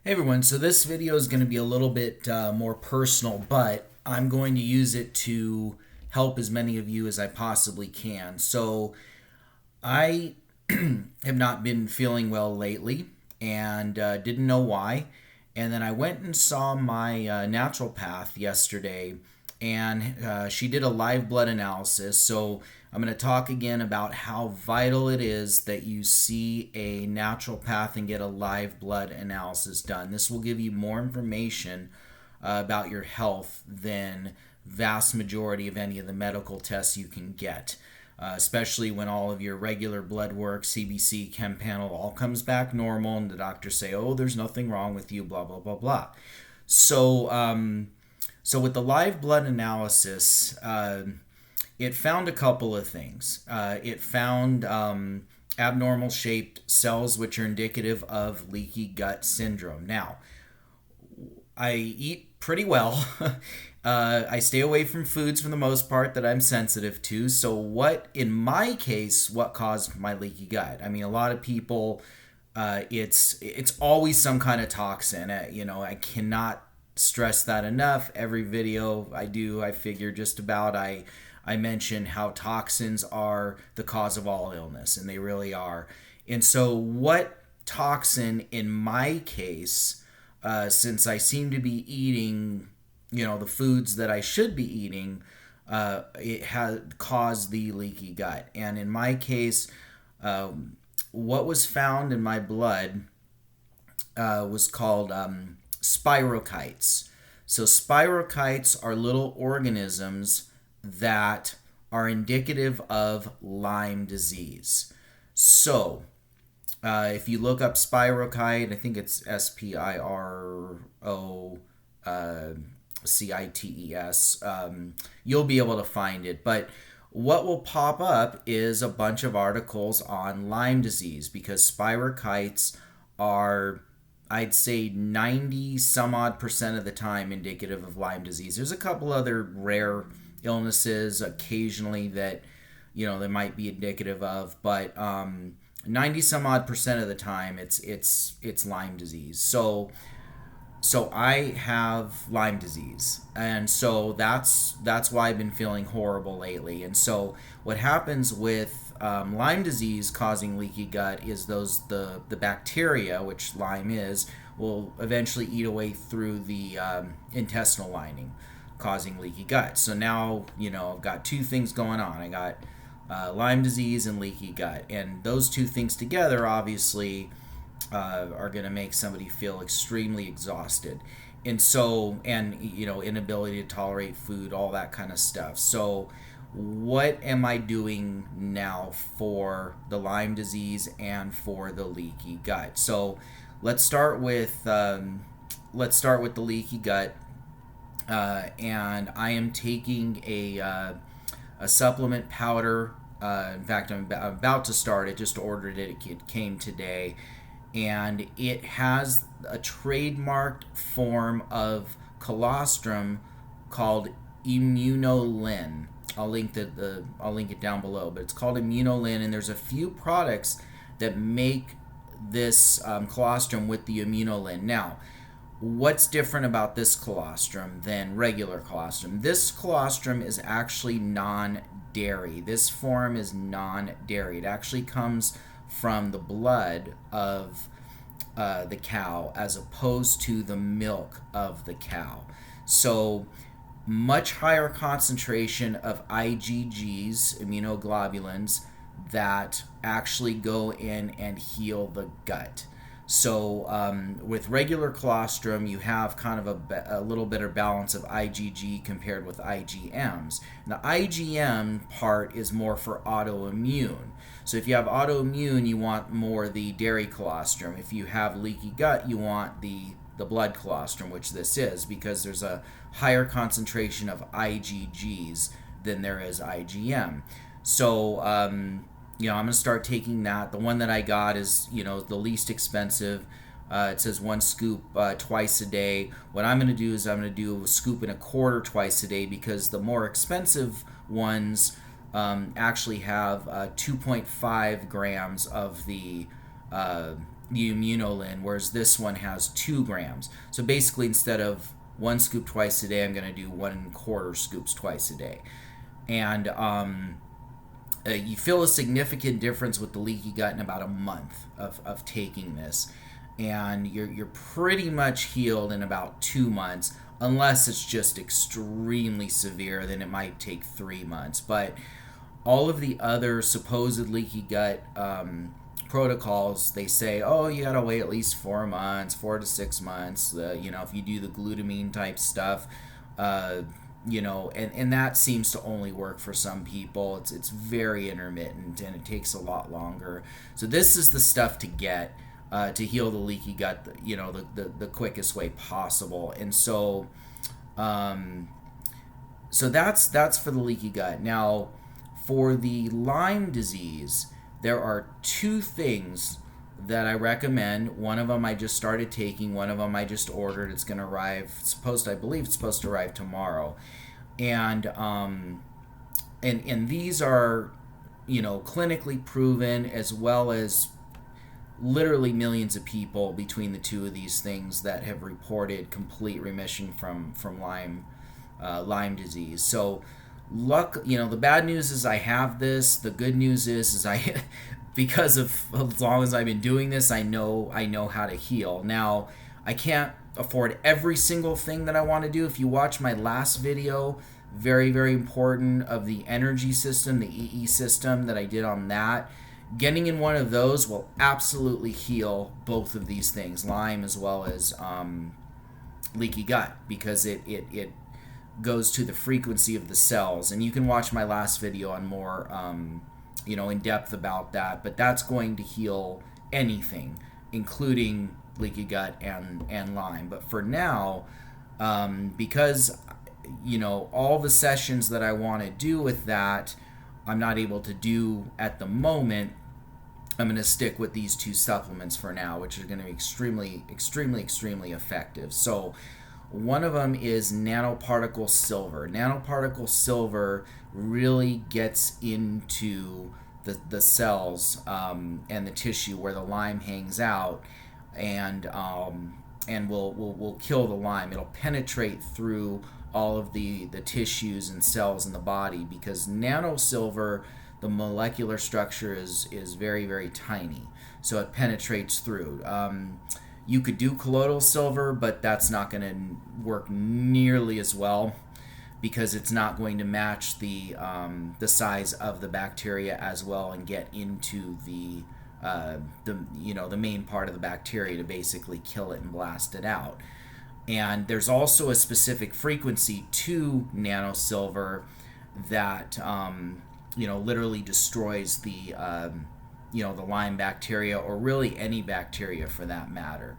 Hey everyone, so this video is going to be a little bit more personal, but I'm going to use it to help as many of you as I possibly can. So I have not been feeling well lately and didn't know why. And then I went and saw my naturopath yesterday, and she did a live blood analysis. So I'm going to talk again about how vital it is that you see a naturopath and get a live blood analysis done. This will give you more information about your health than vast majority of any of the medical tests you can get. Especially when all of your regular blood work, CBC, chem panel, all comes back normal, and the doctors say, "Oh, there's nothing wrong with you," blah blah blah blah. So with the live blood analysis, it found a couple of things. It found abnormal shaped cells, which are indicative of leaky gut syndrome. Now, I eat pretty well. I stay away from foods for the most part that I'm sensitive to. So in my case, what caused my leaky gut? I mean, a lot of people, it's always some kind of toxin. I cannot stress that enough. Every video I do, I figure just about I mention how toxins are the cause of all illness, and they really are. And so, what toxin in my case? Since I seem to be eating, the foods that I should be eating, it has caused the leaky gut. And in my case, what was found in my blood was called spirochetes. So spirochetes are little organisms that are indicative of Lyme disease. So if you look up spirochete, I think it's SPIROCITES, you'll be able to find it. But what will pop up is a bunch of articles on Lyme disease, because spirochetes are, I'd say, 90 some odd percent of the time indicative of Lyme disease. There's a couple other rare illnesses occasionally that they might be indicative of, but 90 some odd percent of the time it's Lyme disease. So I have Lyme disease, and so that's why I've been feeling horrible lately. And so what happens with Lyme disease causing leaky gut is the bacteria, which Lyme is, will eventually eat away through the intestinal lining, causing leaky gut. So now I've got two things going on. I got Lyme disease and leaky gut, and those two things together obviously are going to make somebody feel extremely exhausted, and inability to tolerate food, all that kind of stuff. So what am I doing now for the Lyme disease and for the leaky gut? So let's start with the leaky gut, and I am taking a supplement powder. In fact, I'm about to start it. Just ordered it. It came today, and it has a trademarked form of colostrum called Immunolin. I'll link it down below, but it's called Immunolin, and there's a few products that make this colostrum with the Immunolin. Now, what's different about this colostrum than regular colostrum? This colostrum is actually non-dairy. This form is non-dairy. It actually comes from the blood of the cow as opposed to the milk of the cow. So much higher concentration of IgGs, immunoglobulins, that actually go in and heal the gut. So with regular colostrum, you have kind of a little better balance of IgG compared with IgMs. And the IgM part is more for autoimmune. So if you have autoimmune, you want more the dairy colostrum. If you have leaky gut, you want the blood colostrum, which this is, because there's a higher concentration of IgGs than there is IgM. So I'm going to start taking that. The one that I got is, the least expensive. It says 1 scoop twice a day. What I'm going to do is I'm going to do a scoop and a quarter twice a day, because the more expensive ones actually have 2.5 grams of the the Immunolin, whereas this one has 2 grams. So basically, instead of 1 scoop twice a day, I'm going to do 1.25 scoops twice a day. And you feel a significant difference with the leaky gut in about a month of taking this. And you're pretty much healed in about 2 months, unless it's just extremely severe, then it might take 3 months. But all of the other supposed leaky gut protocols, they say, oh, you gotta wait at least 4 months, 4 to 6 months. If you do the glutamine type stuff, and that seems to only work for some people. It's very intermittent and it takes a lot longer. So this is the stuff to get to heal the leaky gut, the quickest way possible. And so that's for the leaky gut. Now, for the Lyme disease, there are 2 things that I recommend. One of them I just started taking. One of them I just ordered. It's going to arrive. I believe it's supposed to arrive tomorrow. And these are, clinically proven, as well as literally millions of people between the 2 of these things that have reported complete remission from Lyme disease. So the bad news is I have this. The good news is I because of as long as I've been doing this, I know how to heal. Now, I can't afford every single thing that I want to do. If you watch my last video, very, very important, of the energy system, the EE system that I did on that, getting in one of those will absolutely heal both of these things, Lyme as well as leaky gut, because it goes to the frequency of the cells. And you can watch my last video on more in depth about that, but that's going to heal anything, including leaky gut and Lyme. But for now, because all the sessions that I want to do with that I'm not able to do at the moment, I'm going to stick with these 2 supplements for now, which are going to be extremely, extremely, extremely effective. So one of them is nanoparticle silver. Nanoparticle silver really gets into the cells and the tissue where the Lyme hangs out, and will kill the Lyme. It'll penetrate through all of the tissues and cells in the body, because nanosilver, the molecular structure is very, very tiny, so it penetrates through. You could do colloidal silver, but that's not going to work nearly as well, because it's not going to match the size of the bacteria as well and get into the main part of the bacteria to basically kill it and blast it out. And there's also a specific frequency to nanosilver that literally destroys the Lyme bacteria, or really any bacteria for that matter.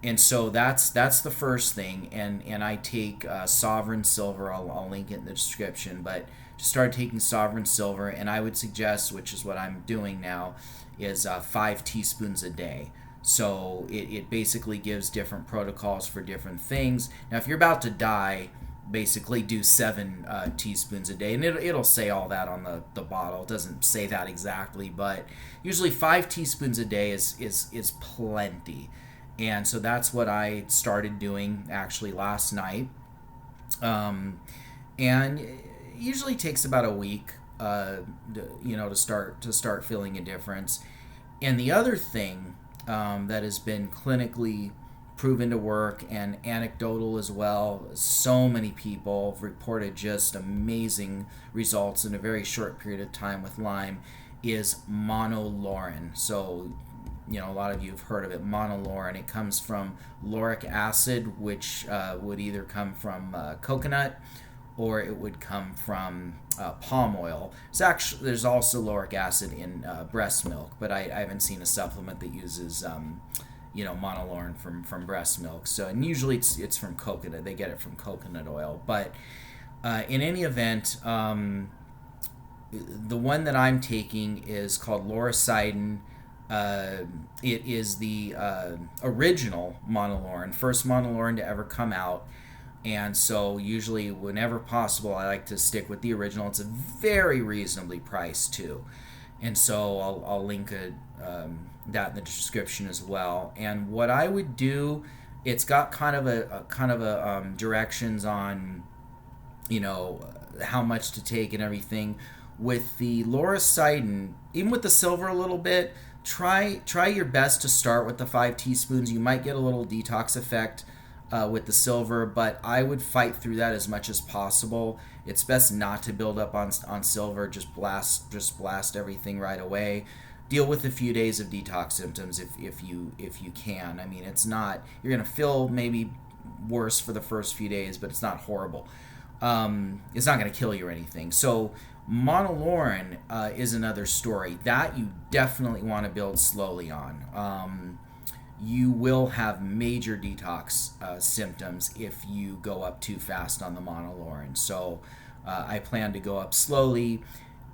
And so that's the first thing. And I take Sovereign Silver. I'll link it in the description. But just start taking Sovereign Silver, and I would suggest, which is what I'm doing now, is 5 teaspoons a day. So it basically gives different protocols for different things. Now, if you're about to die, basically do 7 teaspoons a day, and it'll say all that on the bottle. It doesn't say that exactly, but usually 5 teaspoons a day is plenty. And so that's what I started doing actually last night. And it usually takes about a week to start feeling a difference. And the other thing that has been clinically proven to work, and anecdotal as well, so many people have reported just amazing results in a very short period of time with Lyme, is monolaurin. So a lot of you have heard of it, monolaurin. It comes from lauric acid, which would either come from coconut, or it would come from palm oil. There's also lauric acid in breast milk, but I haven't seen a supplement that uses monolaurin from breast milk. So, and usually it's from coconut. They get it from coconut oil. But in any event, the one that I'm taking is called Lauricidin. It is the original monolaurin, first monolaurin to ever come out. And so usually whenever possible, I like to stick with the original. It's a very reasonably priced too. And so I'll link that in the description as well. And what I would do, it's got kind of a directions on, you know, how much to take and everything. With the Lauricidin, even with the silver a little bit, try your best to start with the 5 teaspoons. You might get a little detox effect with the silver, but I would fight through that as much as possible. It's best not to build up on silver. Just blast everything right away. Deal with a few days of detox symptoms if you can. I mean, it's not, you're gonna feel maybe worse for the first few days, but it's not horrible. It's not going to kill you or anything. So Monolaurin is another story that you definitely want to build slowly on. You will have major detox symptoms if you go up too fast on the Monolaurin. So I plan to go up slowly.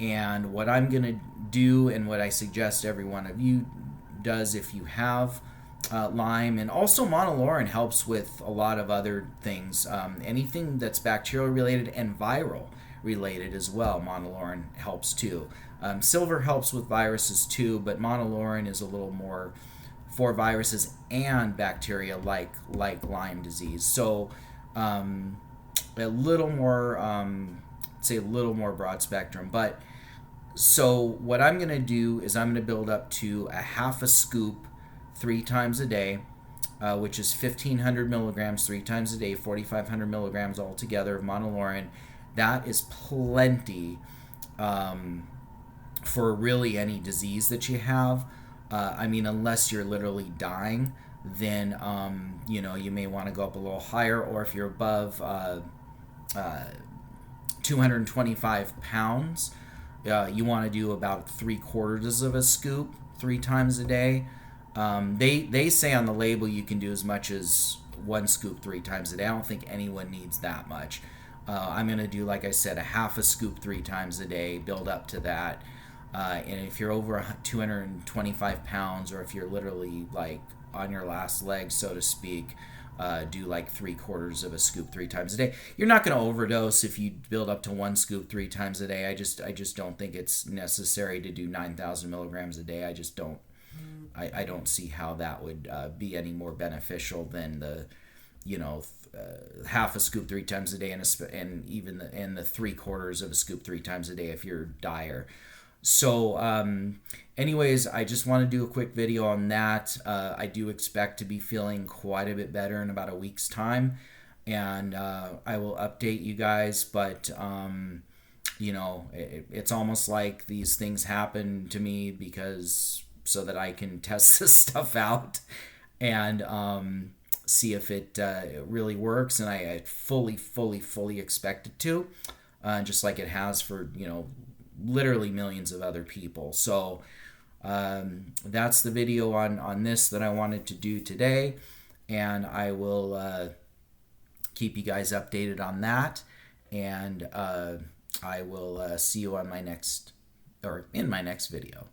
And what I'm going to do, and what I suggest every one of you does if you have Lyme, and also Monolaurin helps with a lot of other things, anything that's bacterial related and viral related as well. Monolaurin helps too. Silver helps with viruses too, but Monolaurin is a little more for viruses and bacteria like Lyme disease. So a little more, say a little more broad spectrum. But so what I'm going to do is I'm going to build up to a half a scoop 3 times a day, which is 1,500 milligrams 3 times a day, 4,500 milligrams altogether of Monolaurin. That is plenty for really any disease that you have. I mean, unless you're literally dying, then you know, you may want to go up a little higher, or if you're above 225 pounds, you want to do about 3/4 of a scoop 3 times a day. They say on the label you can do as much as 1 scoop 3 times a day. I don't think anyone needs that much. I'm going to do, like I said, a half a scoop 3 times a day, build up to that. And if you're over 225 pounds, or if you're literally like on your last leg, so to speak, do like 3/4 of a scoop 3 times a day. You're not going to overdose if you build up to 1 scoop 3 times a day. I just don't think it's necessary to do 9,000 milligrams a day. I just don't. I don't see how that would be any more beneficial than the, you know, half a scoop 3 times a day, and even the 3/4 of a scoop 3 times a day if you're dire. So anyways, I just want to do a quick video on that. I do expect to be feeling quite a bit better in about a week's time, and I will update you guys. But you know, it's almost like these things happen to me because so that I can test this stuff out and see if it really works. And I fully expect it to, just like it has for, you know, literally millions of other people. So that's the video on this that I wanted to do today, and I will keep you guys updated on that, and I will see you on my next, or in my next video.